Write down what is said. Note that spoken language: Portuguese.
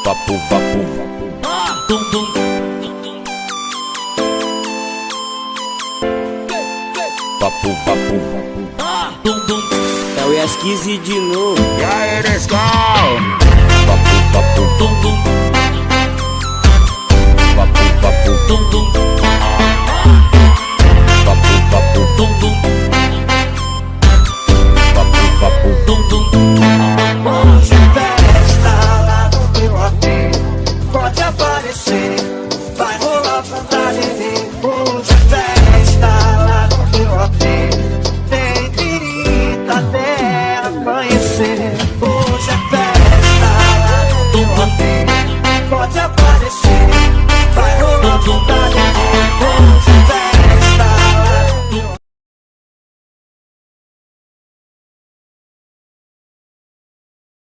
Vapo, vapo, tum, tum. Vapo, vapo, tum, tum. É o Yas15 de novo. E aí, Nescau?